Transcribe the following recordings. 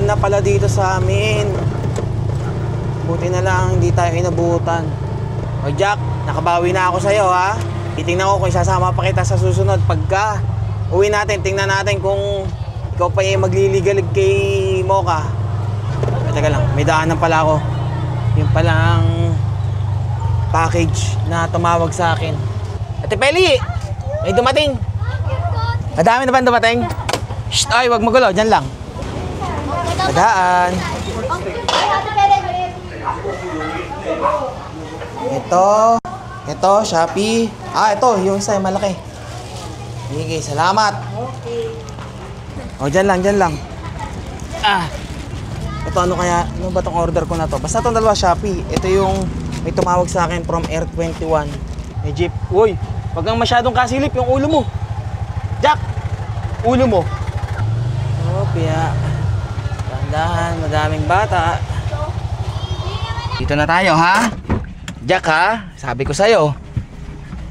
na pala dito sa amin. Buti na lang hindi tayo inabutan. O Jack, nakabawi na ako sa'yo ha. Titingnan ko kung isasama pa kita sa susunod. Pagka uwi natin, tingnan natin kung ikaw pa yung magliligalig kay Mocha. Teka lang, may daanan pala ako. Yung palang package na tumawag sa akin. Ate Peli, may dumating. Madami na ba dumating? Shh, ay, wag magulo, dyan lang. Madaan. Ito, Shopee. Ito, yung isa, malaki. Sige, salamat. Okay. O, dyan lang. Ito, ano ba tong order ko na to? Basta itong dalawa, Shopee. Ito yung may tumawag sa akin from Air 21. May jeep. Uy, wag kang masyadong kasilip yung ulo mo. Jack, ulo mo. Pia. Dahan, madaming bata. Dito na tayo, ha? Jack, ha? Sabi ko sa'yo,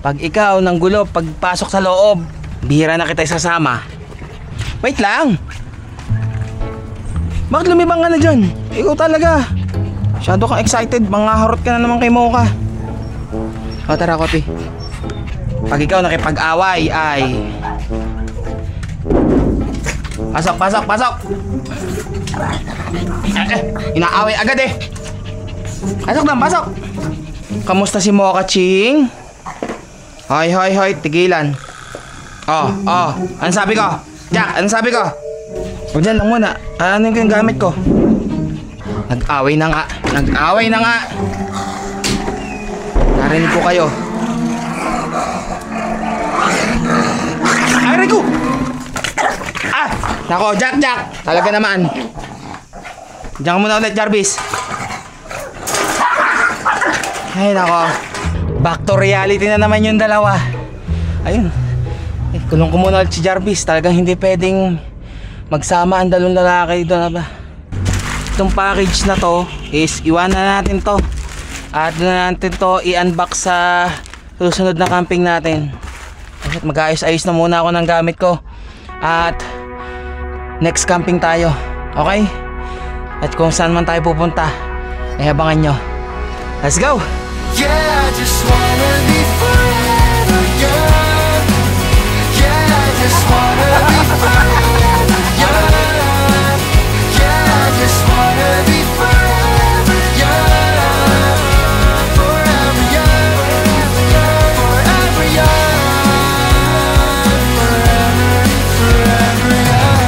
pag ikaw nang gulo, pagpasok sa loob, bihira na kita isasama. Wait lang. Bakit lumibang ka na dyan? Ikaw talaga. Masyado kang excited, manghaharot ka na naman kay Mocha. O, tara, Kopi. Pag ikaw nakipag-away, ay... Pasok! Inaaway agad eh. Pasok! Kamusta si Mocha, Ching? Hoy, tigilan. Ano sabi ko? Jack, ano sabi ko? O dyan lang muna. Ano yung gamit ko? Nag-away na nga. Narinig ko kayo. Ay, Rico! Nako, Jack! Talaga naman. Diyan ka muna ulit, Jarvis. Ay, nako. Back to reality na naman yung dalawa. Ayun. Kulong ko muna ulit si Jarvis. Talagang hindi pwedeng magsama ang dalawang lalaki doon na ba. Itong package na to is iwanan natin to. At doon na natin to i-unbox sa susunod na camping natin. At mag-ayos-ayos na muna ako ng gamit ko. At next camping tayo. Okay? At kung saan man tayo pupunta, ay abangan nyo. Let's go! Yeah, I just wanna be forever young. Yeah, I just wanna be forever young. Yeah, I just wanna be forever young. Forever young. Forever young. Forever young.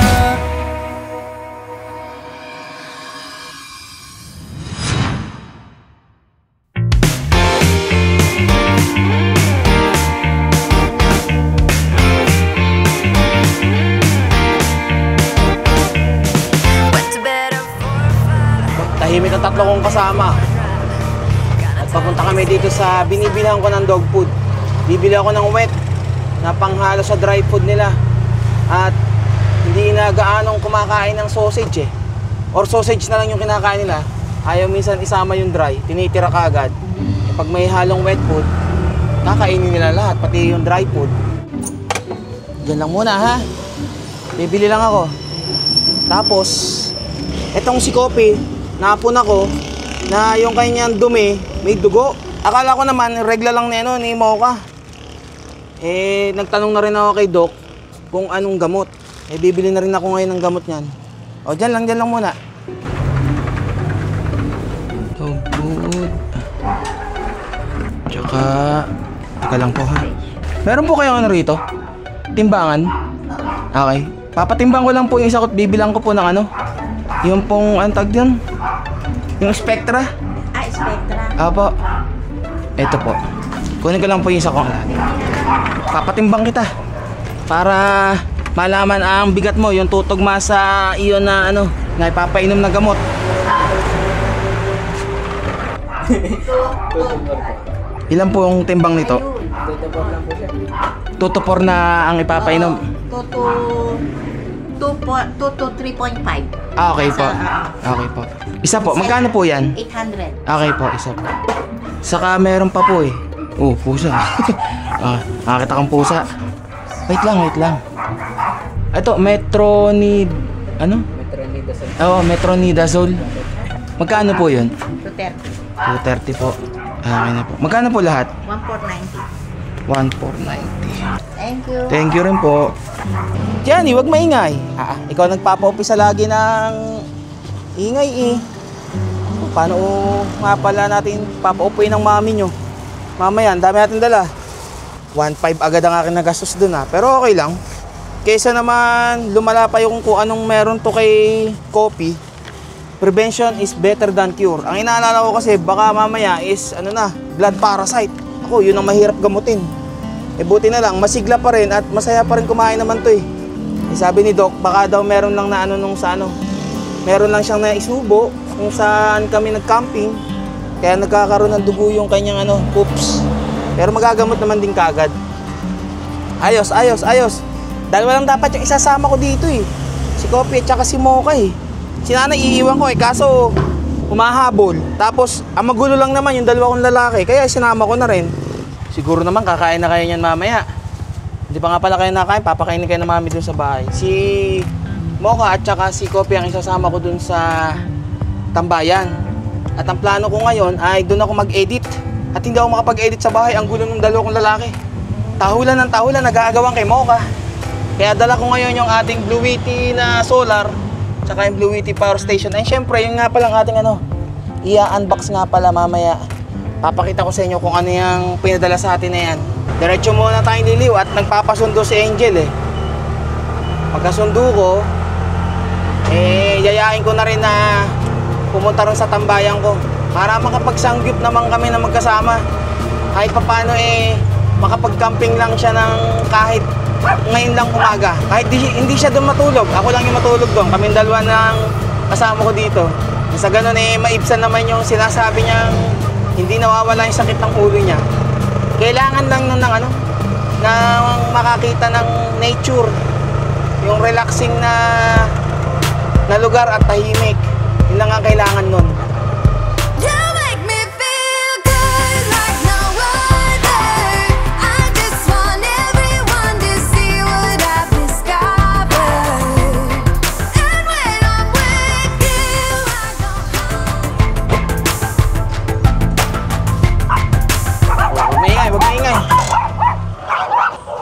Tahimik ang tatlo kong kasama. At papunta kami dito sa binibilihan ko ng dog food. Bibili ako ng wet na panghalo sa dry food nila. At hindi na gaanong kumakain ng sausage eh. Or sausage na lang yung kinakain nila. Ayaw minsan isama yung dry, tinitira ka agad. E pag may halong wet food, kakainin nila lahat, pati yung dry food. Diyan lang muna ha. Bibili lang ako. Tapos, etong si Kopi, napun ako na yung kanyang dumi may dugo. Akala ko naman regla lang ni Mocha. Nagtanong na rin ako kay Doc kung anong gamot. Bibili na rin ako ngayon ng gamot niyan. O dyan lang muna. Dog food. Tsaka teka lang po ha. Meron po kayong ano rito? Timbangan? Okay. Papatimbang ko lang po yung isa ko. Bibilang ko po ng ano. Yung pong antag yun. Yung Spectra. Spectra. Apo. Ito po. Kunin ko lang po yung isa ko. Papatimbang kita. Para malaman ang bigat mo. Yung tutugma sa iyon na ano. Na ipapainom na gamot. Ilan po yung timbang nito? 2 to 4 na ang ipapainom. 2 to 3.5. Okay po. Okay po. Isa po. Magkano po yan? 800. Okay po. Isa po. Saka meron pa po eh. Oh, pusa. Nakakita kang pusa. Wait lang. Ito, Metronid. Ano? Metronid Oo, metronidazole. Magkano po yun? 230. 230 po. Okay na po. Magkano po lahat? 1490. 1490. Thank you. Thank you rin po. Jenny, wag maingay. Ikaw nagpapa-umpisa lagi ng ingay eh. Paano nga pala natin papaupuin ng mami nyo? Mamaya, ang dami natin dala. 1.5 agad ang akin nagastos dun Pero okay lang. Kaysa naman lumala pa yung kung anong meron to kay Kopi. Prevention is better than cure. Ang inaalala ko kasi baka mamaya is blood parasite. Ako, yun ang mahirap gamutin. Buti na lang, masigla pa rin at masaya pa rin kumain naman to eh. Sabi ni Doc, baka daw meron lang na meron lang siyang naisubo kung saan kami nag-camping. Kaya nagkakaroon ng dugo yung kanyang poops. Pero magagamot naman din kaagad. Ayos. Dalawa lang dapat yung isasama ko dito eh. Si Kopi at saka si Mocha eh. Si Nanay iiwan ko kaso humahabol. Tapos ang magulo lang naman yung dalawa kong lalaki. Kaya sinama ko na rin. Siguro naman kakain na kayo niyan mamaya. Hindi pa nga pala kayo nakain, papakainin kayo ng mami dun sa bahay. Si Mocha at saka si Kopi ang isasama ko dun sa tambayan. At ang plano ko ngayon ay dun ako mag-edit. At hindi ako makapag-edit sa bahay, ang gulo ng dalawa kong lalaki. Tahulan ng tahulan, nag-aagawan kay Mocha. Kaya dala ko ngayon yung ating Blue Witty na solar, tsaka yung Blue Witty power station. And syempre, yung nga palang ating i-unbox nga pala mamaya. Papakita ko sa inyo kung ano yung pinadala sa atin na yan. Diretso muna tayong liliw at nagpapasundo si Angel eh. Pagkasundo ko, yayain ko na rin na pumunta rin sa tambayan ko. Para makapagsanggip naman kami na magkasama. Kahit paano makapag-camping lang siya ng kahit ngayon lang umaga. Kahit hindi siya doon matulog. Ako lang yung matulog doon. Kaming dalawa ng kasama ko dito. Sa ganun maibsan naman yung sinasabi niyang hindi nawawala yung sakit ng ulo niya. Kailangan lang ng makakita ng nature. Yung relaxing na lugar at tahimik. Yun lang ang kailangan nun. You make me feel good like no other. I just want everyone to see what I've discovered. And when I'm with you, I go home. Huwag maingay.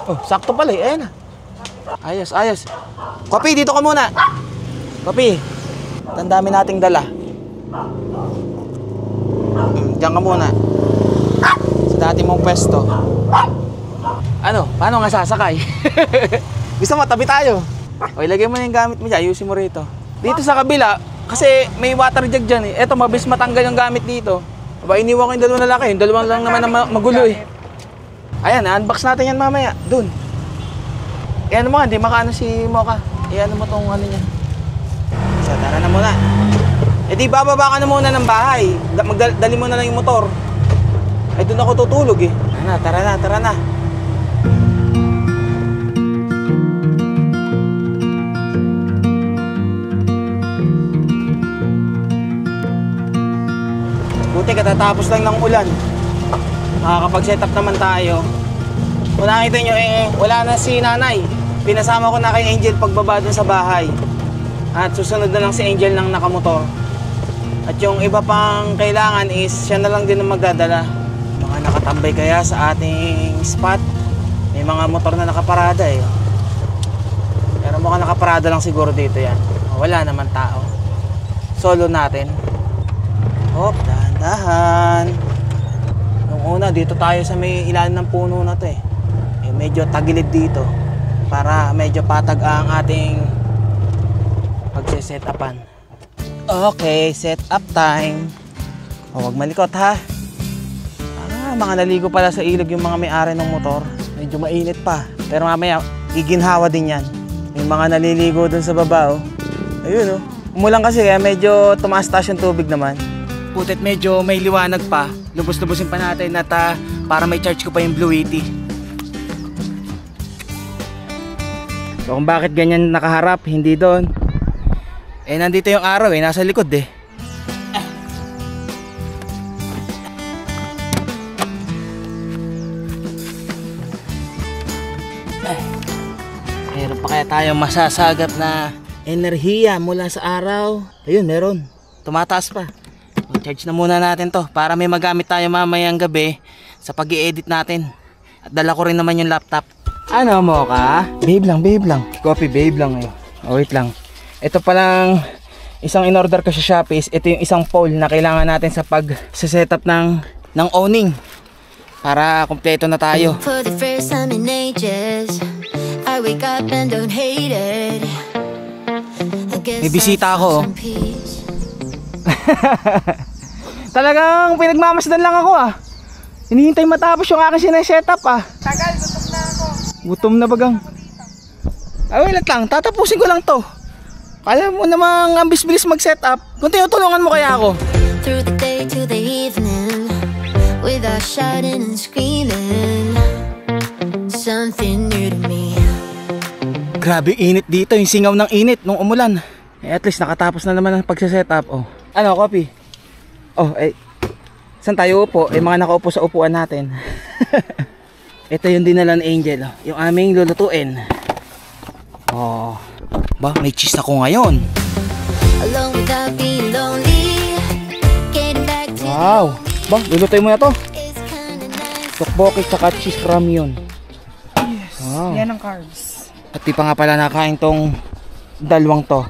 Oh, sakto pala eh. Ayan na. Ayos. Kopi, dito ka muna. Kopi, ang dami nating dala. Diyan ka muna. Sa dati mong pwesto. Paano nga sasakay? Gusto mo, tabi tayo. O, ilagay mo na yung gamit mo dyan. Ayusin mo rito. Dito sa kabila, kasi may water jug dyan eh. Eto, mabilis matanggal yung gamit dito. Aba, iniwan ko yung dalawang lalaki. Yung dalawang lang naman na magulo eh. Ayan, unbox natin yan mamaya. Dun. Ayan mo nga, hindi makaano si Mocha. Ayan mo tong niya. So, tara na muna. Di bababa ka na muna ng bahay. Magdali mo na lang yung motor. Ay, doon ako tutulog eh. Tara na. Buti katatapos lang ng ulan. Makakapag-set up naman tayo. Kung nakita nyo wala na si Nanay. Pinasama ko na kay Angel pagbaba dun sa bahay. At susunod na lang si Angel ng nakamotor. At yung iba pang kailangan is siya na lang din ang magdadala. Mga nakatambay kaya sa ating spot. May mga motor na nakaparada eh. Pero mukhang nakaparada lang siguro dito yan. Wala naman tao. Solo natin. Hop, dahan-dahan. Nung una, dito tayo sa may ilalim ng puno na to eh. Medyo tagilid dito. Para medyo patag ang ating pagse-set upan. Okay, set up time. Huwag malikot ha. Mga naligo pala sa ilog yung mga may-ari ng motor. Medyo mainit pa. Pero mamaya, iginhawa din yan. Yung mga naliligo dun sa baba, oh. Ayun, oh. Umulan kasi kaya medyo tumaas-taas yung tubig naman. Putit medyo may liwanag pa. Lubos-lubosin pa natin at para may charge ko pa yung Blue Witty. So kung bakit ganyan nakaharap, hindi doon. Nandito yung araw nasa likod eh. Meron pa kaya tayong masasagap na enerhiya mula sa araw. Ayun, meron. Tumataas pa. Charge na muna natin to para may magamit tayo mamayang gabi sa pag-i-edit natin. At dala ko rin naman yung laptop. Ano mo ka? Babe lang, babe lang. Copy, babe lang eh. Oh, wait lang. Ito palang isang in-order ko sa Shopee. Ito yung isang pole na kailangan natin sa pag-setup ng owning. Para kumpleto na tayo. For the first time in ages, I wake up and don't hate it. I guess May bisita I ako. found some peace. Talagang pinagmamasdan lang ako ah. Hinihintay matapos yung aking sinesetup ah. Tagal, gutom na ako. Gutom na bagang. Ay, wait lang, tatapusin ko lang to. Kala mo namang ang bilis mag-setup. Kung tinutulungan mo kaya ako. Through the day to the evening, without shouting and screaming, something new to me. Grabe init dito, yung singaw ng init nung umulan. Eh, at least nakatapos na naman ang pagsasetup. Oh. Ano, copy? Oh, eh, saan tayo upo? Eh, mga nakaupo sa upuan natin. Ito yung dinala ni Angel, oh. Yung aming lulutuin. Oh, ba, may cheese ako ngayon. Alone without being lonely, getting back to Wow, ba, lulutuin mo na to. it's kinda nice. Tokboki tsaka cheese ramyun. Yes. Wow. Yan ang carbs. At di pa nga pala nakain tong dalawang to.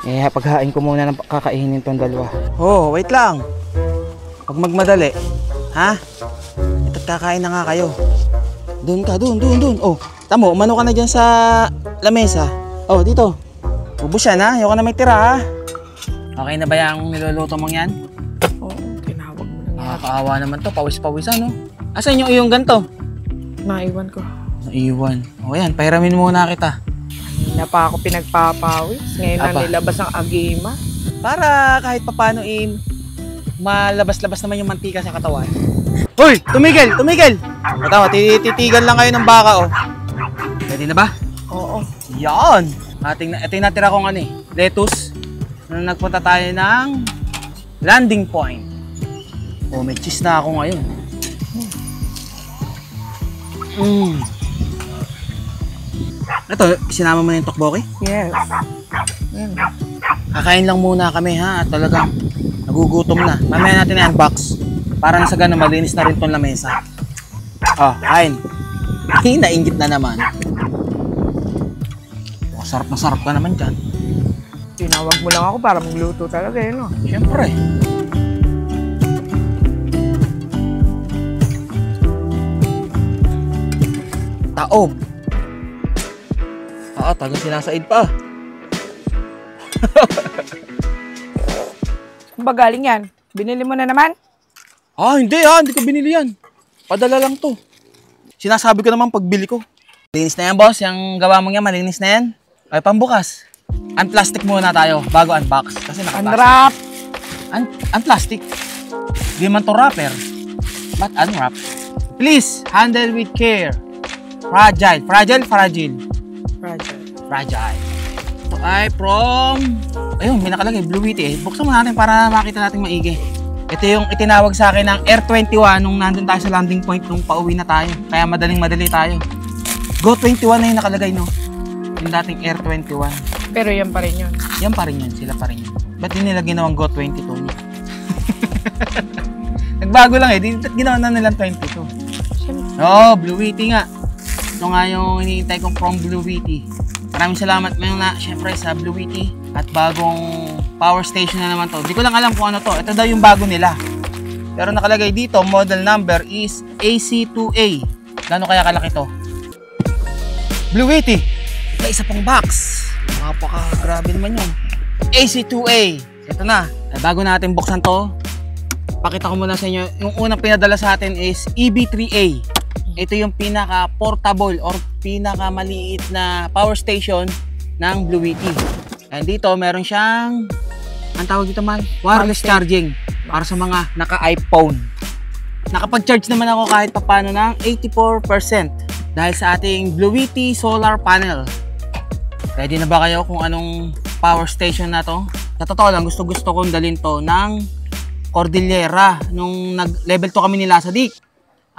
Eh, paghain ko muna ng kakainin tong dalawa. Oh, wait lang. Pag magmadali, ha? Ito't kakain na nga kayo. Doon ka, doon. Oh, tamo, umano ka na dyan sa lamesa. Oh, dito. Ubus yan ha, ayoko na may tira ha. Okay na ba yung niluluto mong yan? Oo, tinawag mo lang yan. Nakakaawa naman to, pawis-pawisan no? Asan yung iyong ganto? Naiwan ko. Naiwan. O yan, pahiramin muna kita. Kanina pa ako pinagpapawis. Ngayon Aba. na nilabas ang agima. Para kahit papano malabas-labas naman yung mantika sa katawan. Hoy! Tumigil! Tama, tititigan lang kayo ng baka oh. Pwede na ba? Oo. Yan! Ito yung natira kong lettuce. Nung nagpunta tayo ng landing point. Oh, may cheese na ako ngayon. Ito, sinama mo na yung tokboki? Yes. Yan. Kakain lang muna kami ha, at talagang nagugutom na. Mamaya natin i-unbox. Para na sa ganun, malinis na rin tong lamesa. Oh, kain. Nainggit na naman. Oh, sarap na sarap ka naman dyan. Tinawag mo lang ako para magluto talaga yun. No? Siyempre. Taob. Tagang sinasaid pa. Kung ba galing yan? Binili mo na naman? Hindi ko binili yan. Padala lang to. Sinasabi ko naman pagbili ko. Malinis na yan, boss. Yung gawa mo yan, malinis na yan. Ay, pambukas. Unplastic muna tayo bago unbox. Kasi naka-plastic. Unwrap! Unplastic. Di man to wrapper. But unwrap. Please, handle with care. Fragile. Fragile. Ito ay from... Ayun, may nakalagay. Blue Wheaty. Buksan mo natin para makita natin maigi. Ito yung itinawag sa akin ng Air 21 nung nandun tayo sa landing point nung pauwi na tayo. Kaya madaling-madali tayo. Go 21 na yung nakalagay, no? Yung dating Air 21. Pero yan pa rin yun. Yan pa rin yun. Sila pa rin yun. Ba't din nila ginawang Go 22? Nagbago lang eh. Ginawa na nilang 22. Oo, Blue Wheaty nga. Ito nga yung hinihintay kong from Blue Wheaty. Maraming salamat muna syempre sa Blue Wheaty. At bagong power station na naman to. Di ko lang alam kung ano to. Ito daw yung bago nila. Pero nakalagay dito, model number is AC2A. Gano'n kaya kalaki to? Blue Wheaty. May isa pang box. Grabe naman yun. AC2A. Ito na. Bago natin buksan to, pakita ko muna sa inyo. Yung unang pinadala sa atin is EB3A. Ito yung pinaka-portable or pinaka-maliit na power station ng Blue Wheaty. And dito, meron siyang, ang tawag dito man, wireless charging para sa mga naka-iPhone. Nakapag-charge naman ako kahit papano ng 84% dahil sa ating Blue Wheaty solar panel. Ready na ba kayo kung anong power station na to? Sa totoo lang, gusto kong dalhin to ng Cordillera nung nag-level 2 kami nila sa Dick.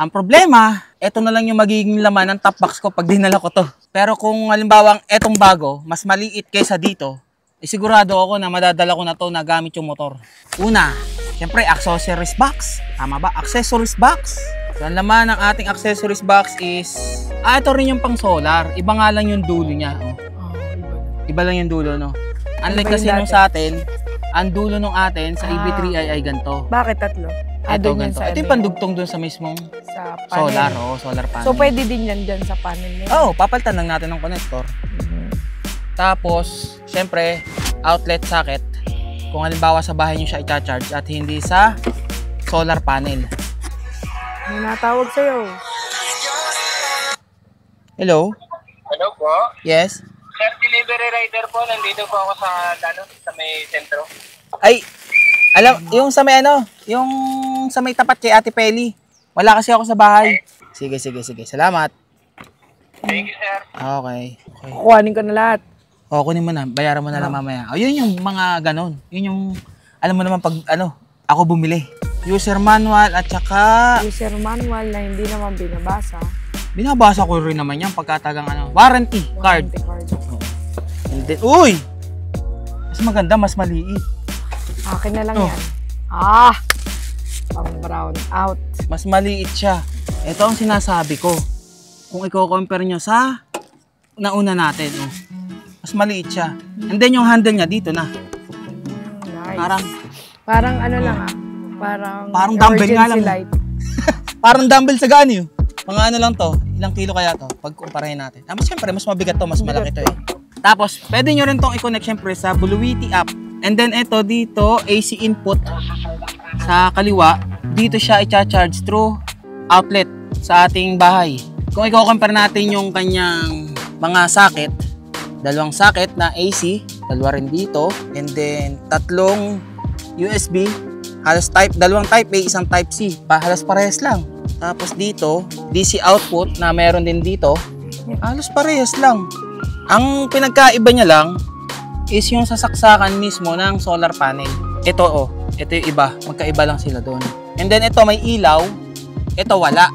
Ang problema, eto na lang yung magiging laman ng top box ko pag dinala ko to. Pero kung halimbawa etong bago, mas maliit kaysa dito, sigurado ako na madadala ko na to na gamit yung motor. Una, syempre accessories box. Tama ba? Accessories box. So, ang laman ng ating accessories box is, ito rin yung pang solar. Iba nga lang yung dulo niya. Oh. Iba lang yung dulo, no? Unlike Iba yung kasi nung dati. sa atin, ang dulo nung atin sa EB3i ay ganito. Bakit tatlo? Ito Doon yun ganito. sa Ito yung ano, pandugtong dun sa mismong sa panel. solar. Oh, solar panel. So, pwede din yan dyan sa panel niya. Oo, papalitan lang natin ng connector. Tapos, syempre, outlet socket. Kung halimbawa sa bahay nyo siya i-charge at hindi sa solar panel. May natawag sa'yo. Hello? Hello po. Yes? Sir, delivery rider po. Nandito po ako sa may sentro. Ay, alam, yung sa may ano, yung sa may tapat kay Ate Peli. Wala kasi ako sa bahay. Sige. Salamat. Thank you, sir. Okay. Kukuhanin ko na lahat. O, kunin mo na. Bayaran mo na lang mamaya. O, yun yung mga ganon. Yun yung, alam mo naman pag, ako bumili. User manual at saka, User manual na hindi naman binabasa. binabasa ko rin naman yan pagkatagang warranty card. Warranty card. And then, uy! Mas maganda, mas maliit. Akin na lang Oh. yan. Pang brown out. Mas maliit siya. Ito ang sinasabi ko. Kung i-compare nyo sa nauna natin, mas maliit siya. And then yung handle niya dito na. Nice. Parang lang Parang dumbbell nga lang. emergency light. parang dumbbell sa gaano yun. Mga ano lang to, ilang kilo kaya to pag kumparahin natin. Mas syempre, mas mabigat to, mas malaki to eh. Tapos, pwede nyo rin tong i-connect syempre sa Bluetooth app. And then ito dito, AC input sa kaliwa. Dito siya i-charge through outlet sa ating bahay. Kung i-compare natin yung kanyang mga socket, dalawang socket na AC, dalawa rin dito, and then tatlong USB, halos dalawang type A, isang type C, halos parehas lang. Tapos dito, DC output na meron din dito, halos parehas lang. Ang pinagkaiba niya lang is yung sasaksakan mismo ng solar panel. Ito ito yung iba, magkaiba lang sila doon. And then ito may ilaw, ito wala.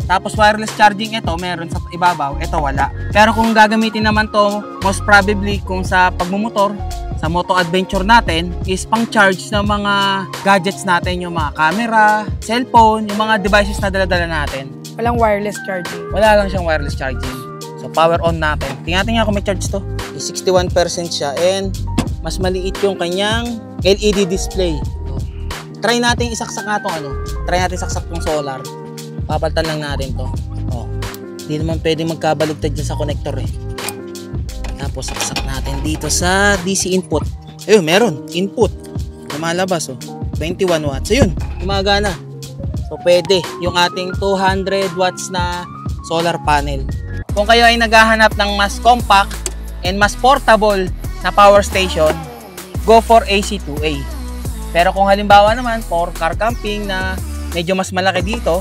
Tapos wireless charging ito, meron sa ibabaw, ito wala. Pero kung gagamitin naman to, most probably kung sa pagmumotor, sa moto adventure natin, is pang charge ng mga gadgets natin, yung mga camera, cellphone, yung mga devices na dala-dala natin. Walang wireless charging. Wala lang siyang wireless charging. So power on natin. Tingnan nga kung may charge to. 61% siya and mas maliit yung kanyang LED display. So, try natin isaksak nga tong Try natin isaksak tong solar. Papalitan lang natin to. Hindi naman pwedeng magkabaligtad dyan sa connector eh. Tapos saksak natin dito sa DC input. Ayun, meron. Input. Lumalabas 21 watts. Ayun, gumagana. So pwede yung ating 200 watts na solar panel. Kung kayo ay naghahanap ng mas compact and mas portable na power station, go for AC2A. Pero kung halimbawa naman for car camping na medyo mas malaki dito,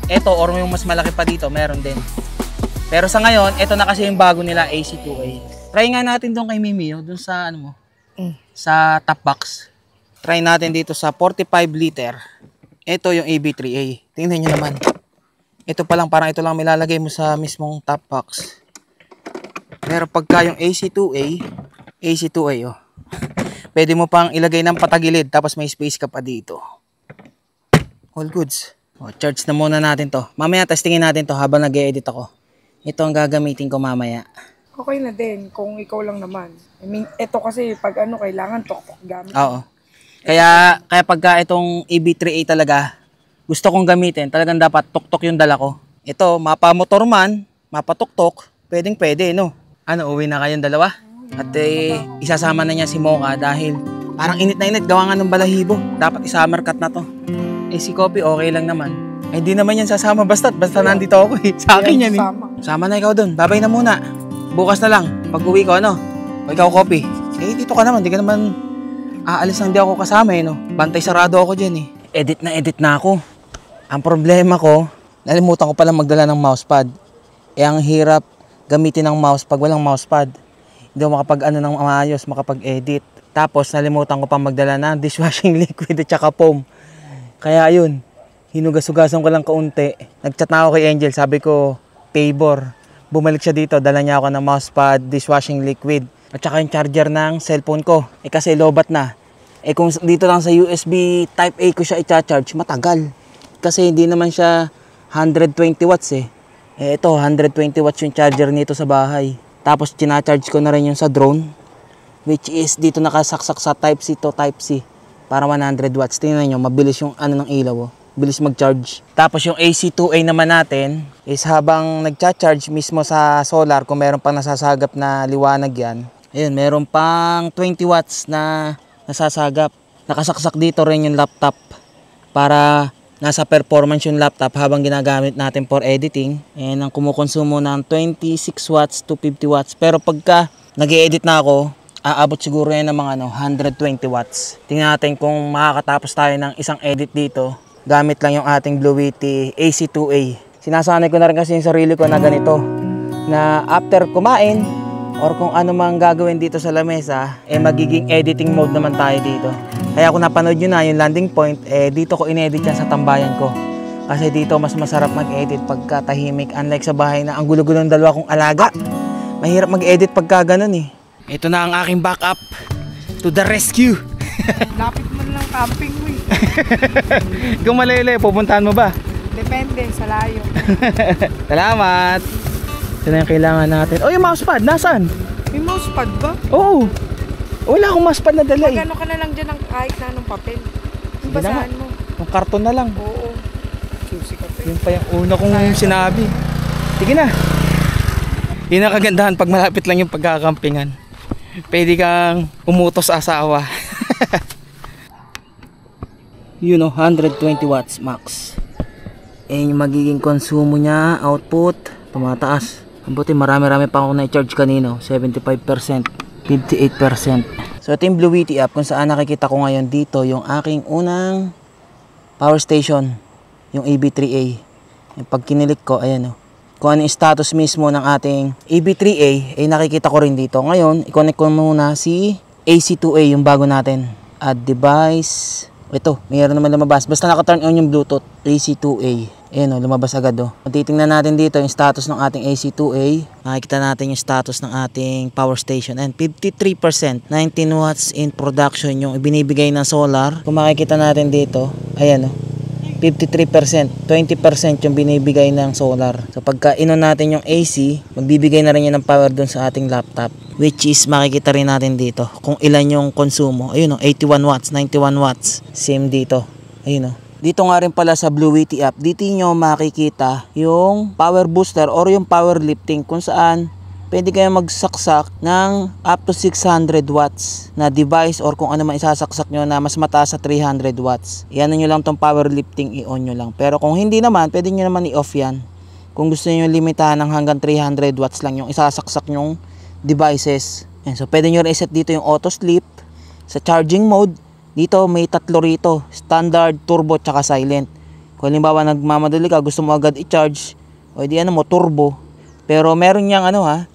ito or yung mas malaki pa dito, meron din. Pero sa ngayon, ito na kasi yung bago nila, AC2A. Try nga natin doon kay Mimi, doon sa sa top box. Try natin dito sa 45 liter. Ito yung EB3A. Tingnan nyo naman. Ito pa lang, parang ito lang milalagay mo sa mismong top box. Pero pagka yung AC2A, pwede mo pang ilagay ng patagilid, tapos may space ka pa dito. All goods. Charge na muna natin to. Mamaya testingin natin to habang nag-e-edit ako. Ito ang gagamitin ko mamaya. Okay na din kung ikaw lang naman. I mean, ito kasi pag kailangan tok-tok gamit. Oo. Kaya pagka itong EB3A talaga, gusto kong gamitin, talagang dapat tok-tok yung dala ko. Ito, mapa-motor man, mapa-tok-tok, pwedeng-pwede, no? Uwi na kayong dalawa? At isasama na niya si Mocha dahil parang init na init, gawa nga ng balahibo. Dapat i-summer cut na to. Si Kopi, okay lang naman. Hindi naman yan sasama basta nandito ako eh. Sa akin yan eh. Sama na ikaw dun. Babay na muna. Bukas na lang. Pag uwi ko, O ikaw, Kopi. Dito ka naman. Di ka naman aalis nang di ako kasama eh, no? Bantay sarado ako dyan eh. Edit na ako. Ang problema ko, nalimutan ko palang magdala ng mousepad. Ang hirap gamitin ng mouse pag walang mousepad. Hindi ako ng maayos, makapag-edit. Tapos, nalimutan ko pang magdala ng dishwashing liquid at saka foam. Kaya ayun, hinugas-hugasan ko lang kaunti. Nag-chat na ako kay Angel, sabi ko, favor, bumalik siya dito, dala niya ako ng mousepad, dishwashing liquid, at saka yung charger ng cellphone ko. Kasi lobat na. Kung dito lang sa USB Type A ko siya i-charge, matagal. Kasi hindi naman siya 120 watts ito, 120 watts yung charger nito sa bahay. Tapos tina-charge ko na rin yung sa drone, which is dito nakasaksak sa Type C to Type C para 100 watts. Tingnan nyo, mabilis yung ng ilaw. Bilis mag-charge. Tapos yung AC2A naman natin is habang nagcha-charge mismo sa solar, kung meron pang nasasagap na liwanag yan, ayun, meron pang 20 watts na nasasagap. Nakasaksak dito rin yung laptop para nasa performance yung laptop habang ginagamit natin for editing. And ang kumukonsumo ng 26 watts to 50 watts. Pero pagka nag-e-edit na ako, aabot siguro yan ng mga 120 watts. Tingnan natin kung makakatapos tayo ng isang edit dito gamit lang yung ating Bluetti AC2A. Sinasanay ko na rin kasi yung sarili ko na ganito, na after kumain or kung ano mang gagawin dito sa lamesa, magiging editing mode naman tayo dito. Kaya kung napanood nyo na yung landing point, dito ko inedit yan sa tambayan ko. Kasi dito mas masarap mag-edit pagka tahimik, unlike sa bahay na ang gulo-gulo ng dalawa kong alaga. Mahirap mag-edit pagka ganun Ito na ang aking backup to the rescue. Lapit man lang camping mo Kung malele, pupuntahan mo ba? Depende sa layo. Salamat. Ito na yung kailangan natin. Oh, yung mousepad, nasaan? May mousepad ba? Oo. Wala akong mousepad na dala Magano ka na lang dyan ng kahit na anong papel. Yung Sige na basahan nga. mo. Yung karton na lang. Oo. Susi ka pa. Yung pa yung una kong sinabi. Sige na. Yun ang kagandahan pag malapit lang yung pagkakampingan. Pwede kang umutos asawa. Yun 120 watts max. Yung magiging konsumo niya, output, tumataas. Buti marami-rami pa ako na-charge kanino. 75%, 58%. So ito yung Bluetti app kung saan nakikita ko ngayon dito yung aking unang power station, yung AB3A. Yung pag kinilik ko, ayan kung ano yung status mismo ng ating AB3A, nakikita ko rin dito. Ngayon, i-connect ko muna si AC2A, yung bago natin. Add device. Ito, mayroon naman lumabas. Basta naka-turn on yung Bluetooth, AC2A. Ayan lumabas agad Titingnan natin dito yung status ng ating AC2A. Makikita natin yung status ng ating power station. And 53%, 19 watts in production yung ibinibigay ng solar. Kung makikita natin dito, ayan 53%, 20% yung binibigay ng solar. So pagka inon natin yung AC, magbibigay na rin yan ng power dun sa ating laptop. Which is makikita rin natin dito kung ilan yung konsumo. Ayun 81 watts, 91 watts. Same dito. Ayun Dito nga rin pala sa Bluetti app, dito nyo makikita yung power booster or yung power lifting kung saan pwede kayo magsaksak ng up to 600 watts na device or kung ano man isasaksak nyo na mas mataas sa 300 watts. Iyan nyo lang tong power lifting, i-on nyo lang. Pero kung hindi naman, pwede nyo naman i-off yan. Kung gusto nyo limitahan ng hanggang 300 watts lang yung isasaksak nyong devices. And so pwede nyo reset dito yung auto sleep. Sa charging mode, dito may tatlo rito. Standard, turbo, tsaka silent. Kung halimbawa nagmamadali ka, gusto mo agad i-charge, o di mo turbo. Pero meron yang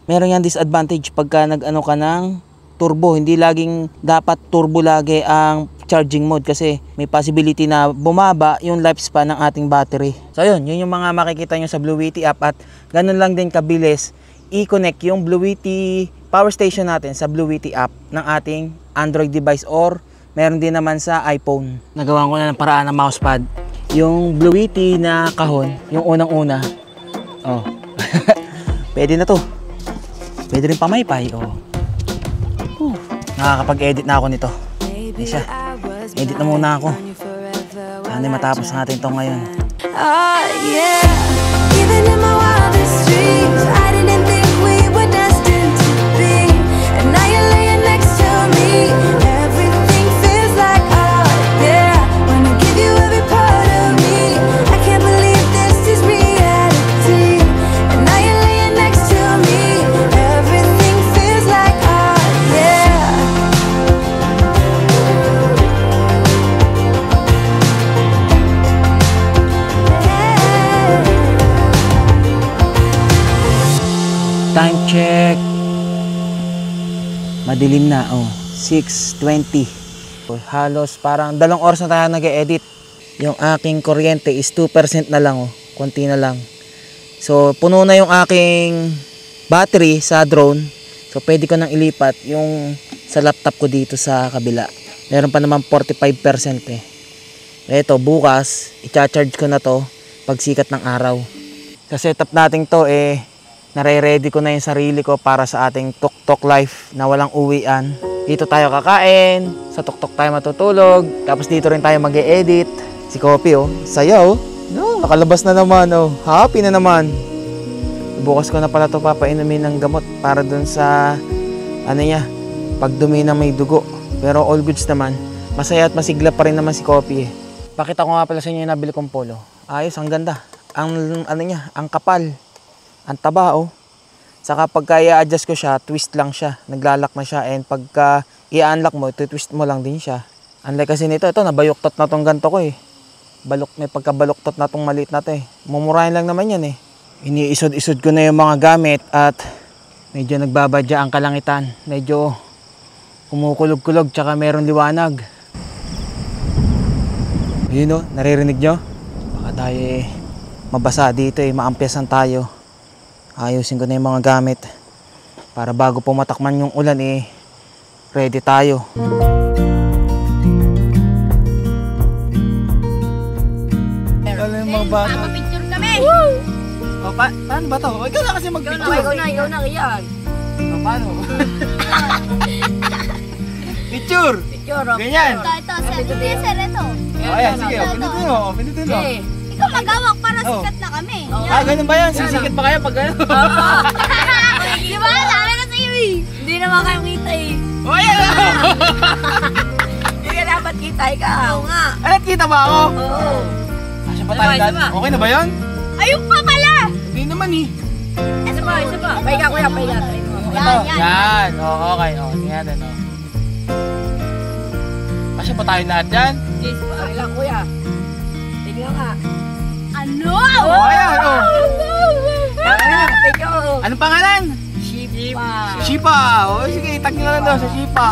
meron yang disadvantage pagka nag-ano ka ng turbo. Hindi laging dapat turbo lagi ang charging mode kasi may possibility na bumaba yung lifespan ng ating battery. So yun yung mga makikita nyo sa Bluetti app at ganun lang din kabilis i-connect yung Bluetti power station natin sa Bluetti app ng ating Android device or meron din naman sa iPhone. Nagawa ko na ng paraan ng mousepad. Yung Bluetti na kahon, yung unang-una. Pwede na to. Pwede rin pamaypay. Nakakapag-edit na ako nito. Siya. Edit na muna ako. Sana matapos natin ito ngayon. Oh yeah, even in my wildest dreams, I didn't think we were destined to be. And now you're laying next to me. Everything feels like oh yeah. When I give you every part of me, I can't believe this is reality. And now you're laying next to me. Everything feels like oh yeah. Time check. Madilim na. 6:20. Halos parang 2 oras na tayo nag-edit. Yung aking kuryente is 2% na lang. Konti na lang. So, puno na yung aking battery sa drone. So, pwede ko nang ilipat yung sa laptop ko dito sa kabila. Meron pa naman 45% eh. Ito, bukas, i-charge ko na to pag sikat ng araw. Sa setup natin to nare-ready ko na yung sarili ko para sa ating tuk-tuk life na walang uwian. Dito tayo kakain, sa tuk-tuk tayo matutulog, tapos dito rin tayo mag-e-edit. Si Kopi sayaw. No, nakalabas na naman happy na naman. Bukas ko na pala to papainumin ng gamot para dun sa pagdumi na may dugo. Pero all goods naman. Masaya at masigla pa rin naman si Kopi Pakita ko nga pala sa inyo yung nabili kong polo. Ayos, ang ganda. Ang ang kapal. Ang taba Saka pagka i-adjust ko siya, twist lang siya. Naglalak na siya and pagka i-unlock mo, twist mo lang din siya. Unlike kasi nito, nabayuktot na tong ganto ko may pagkabaluktot na tong maliit na to Mumurahin lang naman yan Iniisod-isod ko na yung mga gamit at medyo nagbabadya ang kalangitan. Medyo kumukulog-kulog tsaka meron liwanag. Yun naririnig nyo? Baka tayo mabasa dito maampiasan tayo. Ayusin ko na yung mga gamit para bago pumatakman yung ulan ready tayo. Picture kami! Paano ba to? Ikaw na kasi mag-picture. Ikaw na, yan. Paano? Picture! Picture, Ganyan! Ito, sir, ito. Ayan, sige, pinutin mo. Ikaw magawak para sikat na kami. Ganun ba yan? Sisikit pa kaya pag gano'n? Di ba? Sabi na sa'yo Hindi naman kayo kita Oh, yan! Hindi ka dapat kita, ikaw. Oo nga. Kita ba ako? Oo. Asya pa tayo dad? Okay na ba yan? Ayun pa pala! Hindi naman Isa pa. Pahiga kuya, pahiga. Ito, yan. Okay. Tingnan natin Asya pa tayo lahat dyan? Yes, pahiga kuya. Tingnan nga. Ano? Ayan, Thank you. Anong pangalan? Shipa. Sige, tag nyo na lang daw sa Shipa.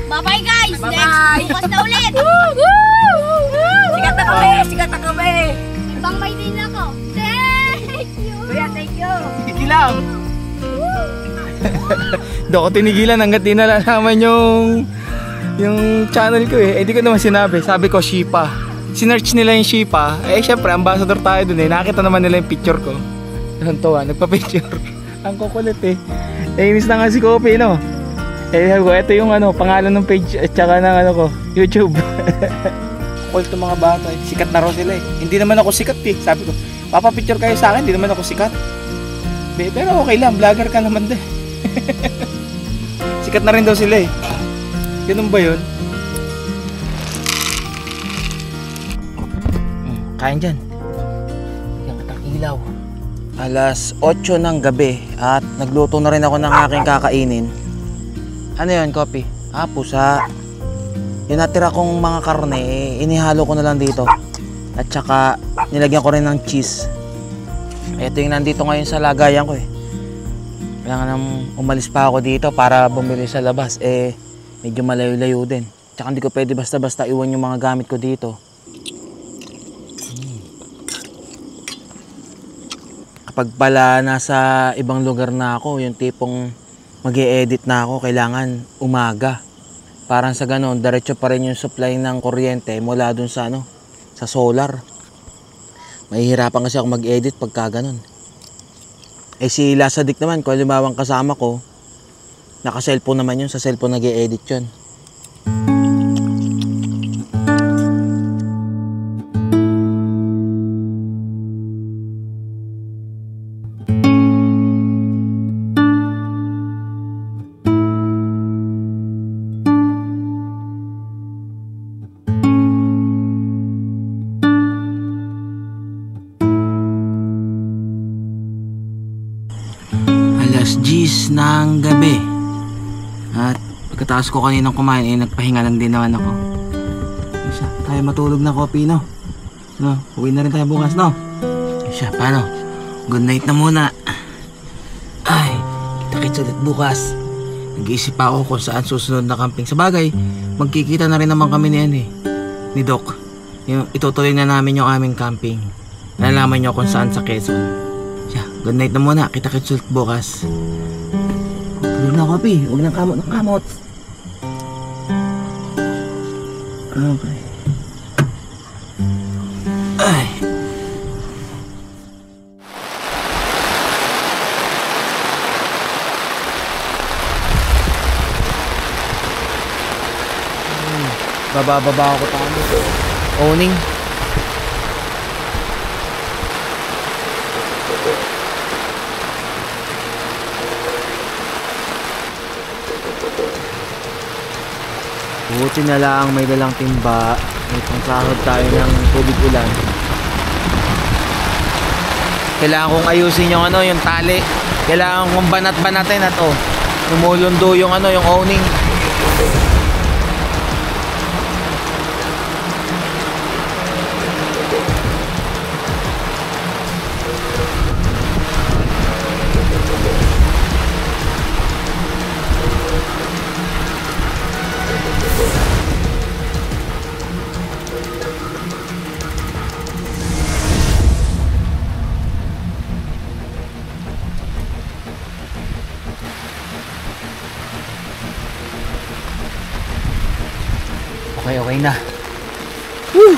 Bye-bye guys! Bye-bye. Next, bukas na ulit! Sikat na kami! Ibang may din ako. Thank you! Kuya, thank you! Sige lang. Doon ko tinigilan hanggat di nalalaman yung channel ko di ko naman sinabi. Sabi ko Shipa. Sinearch nila yung Shipa. Syempre, ambassador tayo dun Nakita naman nila yung picture ko. Nagpa-picture. Ang kukulit Nainis na nga si Kopi ito yung pangalan ng page at saka ng ko, YouTube. All to mga bata sikat na raw sila Hindi naman ako sikat Sabi ko, papapicture kayo sa akin, hindi naman ako sikat. Pero okay lang, vlogger ka naman din. Sikat na rin daw sila Ganun ba yun? Kain dyan. Yung ilaw. Alas 8 ng gabi at nagluto na rin ako ng aking kakainin. Ano yun, Kopi? Pusa. Yung natira kong mga karne, inihalo ko na lang dito. At saka, nilagyan ko rin ng cheese. Ito yung nandito ngayon sa lagayan ko Kailangan nang umalis pa ako dito para bumili sa labas. Medyo malayo-layo din. Tsaka hindi ko pwede basta-basta iwan yung mga gamit ko dito. Kapag pala nasa ibang lugar na ako, yung tipong mag-e-edit na ako, kailangan umaga. Parang sa ganon, diretso pa rin yung supply ng kuryente mula dun sa sa solar. Mahihirapan kasi ako mag-edit pagka ganon. Si Lasadik naman, kung halimbawa kasama ko, naka-cellphone naman yun, sa cellphone nag-e-edit yun. Alas 10 ng gabi. At pagkatapos ko kaninang kumain, nagpahinga lang din naman ako. Tayo matulog na, Kopi, uwi na rin tayo bukas, paano? Good night na muna. Ay, kita-kits ulit bukas. Nag-iisip pa ako kung saan susunod na camping. Sa bagay, magkikita na rin naman kami ni Doc. Itutuloy na namin yung aming camping. Nalalaman nyo kung saan sa Quezon. Good night na muna. Kita-kits ulit bukas. Tulog na, Kopi. Huwag nang kamot ng kamot. Okay. Ay. Bababa ako tamo. Owning. Buti na lang may dalang timba. May pangsahod tayo ng tubig ulan. Kailangan kong ayusin yung yung tali. Kailangan kong banat-banatin at lumulundo yung yung owning. Okay na. Woo!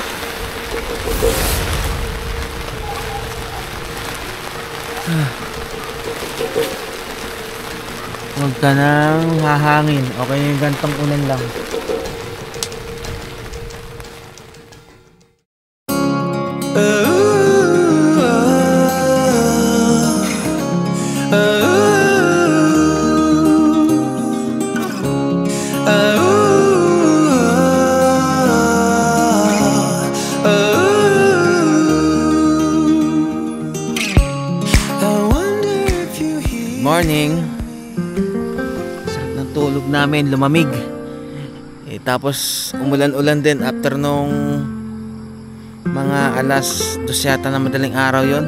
Huwag ka nang hahangin. Okay na yung gantong ulan lang. Morning. Sarap ng tulog namin, lumamig. Tapos umulan-ulan din after nung mga alas 2 yata na madaling araw yon.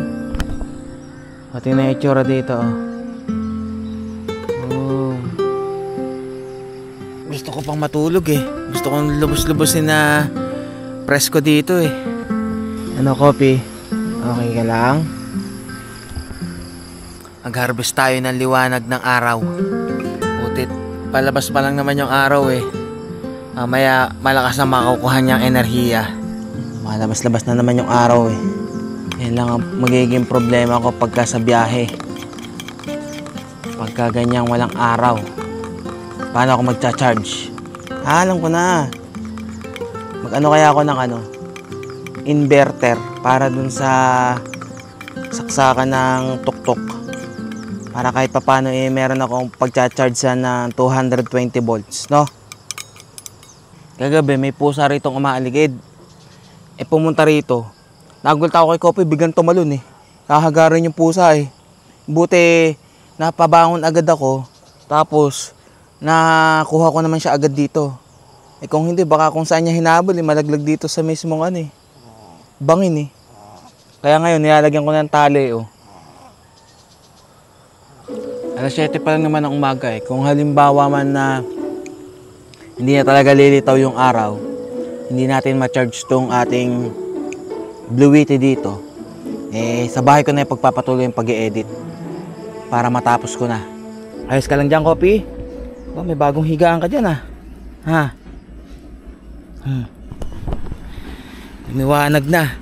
Pati na yung itsura dito. Gusto ko pang matulog Gusto kong lubos-lubosin na presko dito Ano, Kopi? Okay ka lang? Mag-harvest tayo ng liwanag ng araw. Butit, palabas pa lang naman yung araw Mamaya malakas na makukuha niyang enerhiya. Malabas-labas na naman yung araw Yan lang ang magiging problema ko pagka sa biyahe. Pagka ganyang walang araw. Paano ako magcha-charge? Alam ko na. Mag-ano kaya ako ng inverter para dun sa saksakan ng tuktok. Para kahit papano meron akong pagcha-charge ng 220 volts, no? Kagabi may pusa rito umaaligid. Pumunta rito. Nagulta ako kay Kopi, biglang tumalon Kahagarin yung pusa Buti napabangon agad ako. Tapos nakuha ko naman siya agad dito. Kung hindi baka kung saan niya hinabol malaglag dito sa mismong bangin Kaya ngayon nilalagyan ko ng tali Alas 7 pa lang naman ang umaga Kung halimbawa man na hindi na talaga lilitaw yung araw, hindi natin ma-charge tong ating Bluetooth dito, sa bahay ko na pagpapatuloy yung pag-i-edit para matapos ko na. Ayos ka lang dyan, Kopi? May bagong higaan ka dyan ha? Lumiwanag na.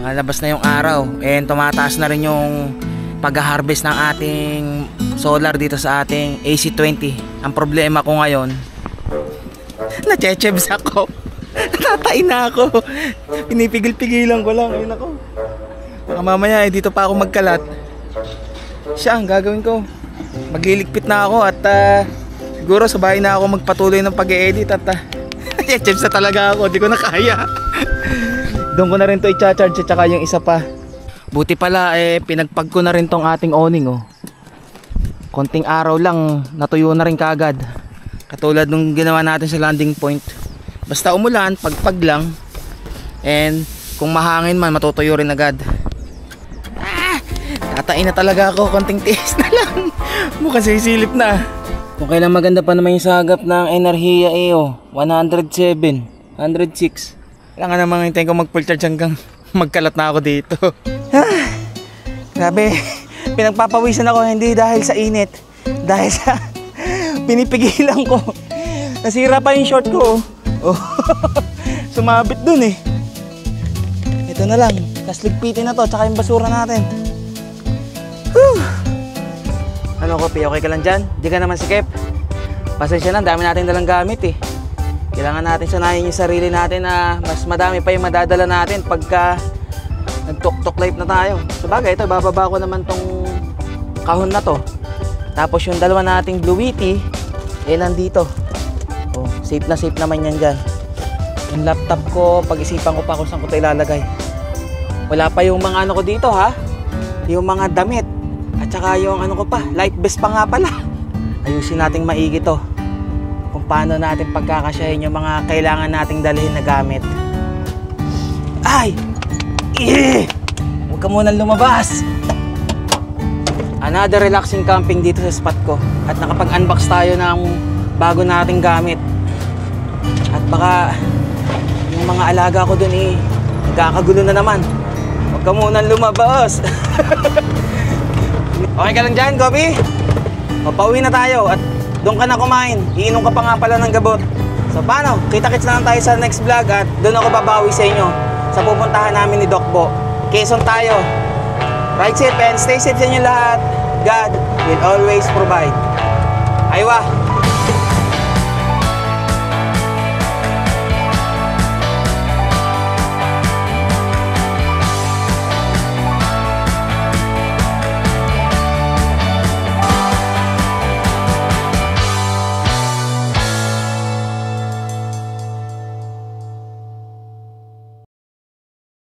Malabas na yung araw and tumataas na rin yung pag-harvest ng ating solar dito sa ating AC20. Ang problema ko ngayon, na-chechebs ako. Natatay na ako. Pinipigil-pigilan ko lang. Ayun ako. Baka mamaya dito pa ako magkalat. Siya ang gagawin ko. Magliligpit na ako at siguro sa bahay na ako magpatuloy ng pag-e-edit at na-chechebs na talaga ako. Di ko na kaya. Doon ko na rin to i-charge at saka yung isa pa. Buti pala pinagpag ko na rin tong ating owning Konting araw lang natuyo na rin kaagad. Katulad nung ginawa natin sa landing point. Basta umulan, pagpag lang. And kung mahangin man matutuyo rin agad. Tatain na talaga ako, konting tiis na lang. Mukhang sisilip na. Kung kailan maganda pa naman yung sagap ng enerhiya 107, 106. Kailangan naman hintayin ko mag full charge hanggang magkalat na ako dito. Grabe, pinagpapawisan ako hindi dahil sa init. Dahil sa pinipigilan ko. Nasira pa yung short ko. Oh. Sumabit dun eh. Ito na lang. Tapos ligpitin na to, tsaka yung basura natin. Whew. Ano Kopi, okay ka lang dyan? Di ka naman sikip. Pasensya na, dami natin dalang gamit eh. Kailangan natin sanayin yung sarili natin na mas madami pa yung madadala natin pagka nag-tok-tok life na tayo. Sabagay, ito, bababa ko naman tong kahon na to. Tapos yung dalawa nating Blue Wheatie, nandito. Oh, safe na safe naman yan dyan. Yung laptop ko, pag-isipan ko pa kung saan ko ito ilalagay. Wala pa yung mga ano ko dito ha. Yung mga damit. At saka yung ano ko pa, life vest pa nga pala. Ayusin nating maigi to. Kung paano natin pagkakasyahin yung mga kailangan nating dalhin na gamit. Ay! Huwag ka munang lumabas! Another relaxing camping dito sa spot ko. At nakapag-unbox tayo ng bago nating gamit. At baka yung mga alaga ko dun nagkakagulo na naman. Huwag ka munang lumabas! Okay ka lang dyan, Kopi? Pauwi na tayo at doon ka na kumain. Iinom ka pa nga pala ng gabot. So paano? Kita-kits na lang tayo sa next vlog at doon ako babawi sa inyo sa pupuntahan namin ni Doc Bo. Quezon tayo. Ride safe and stay safe sa inyo lahat. God will always provide. Aywa!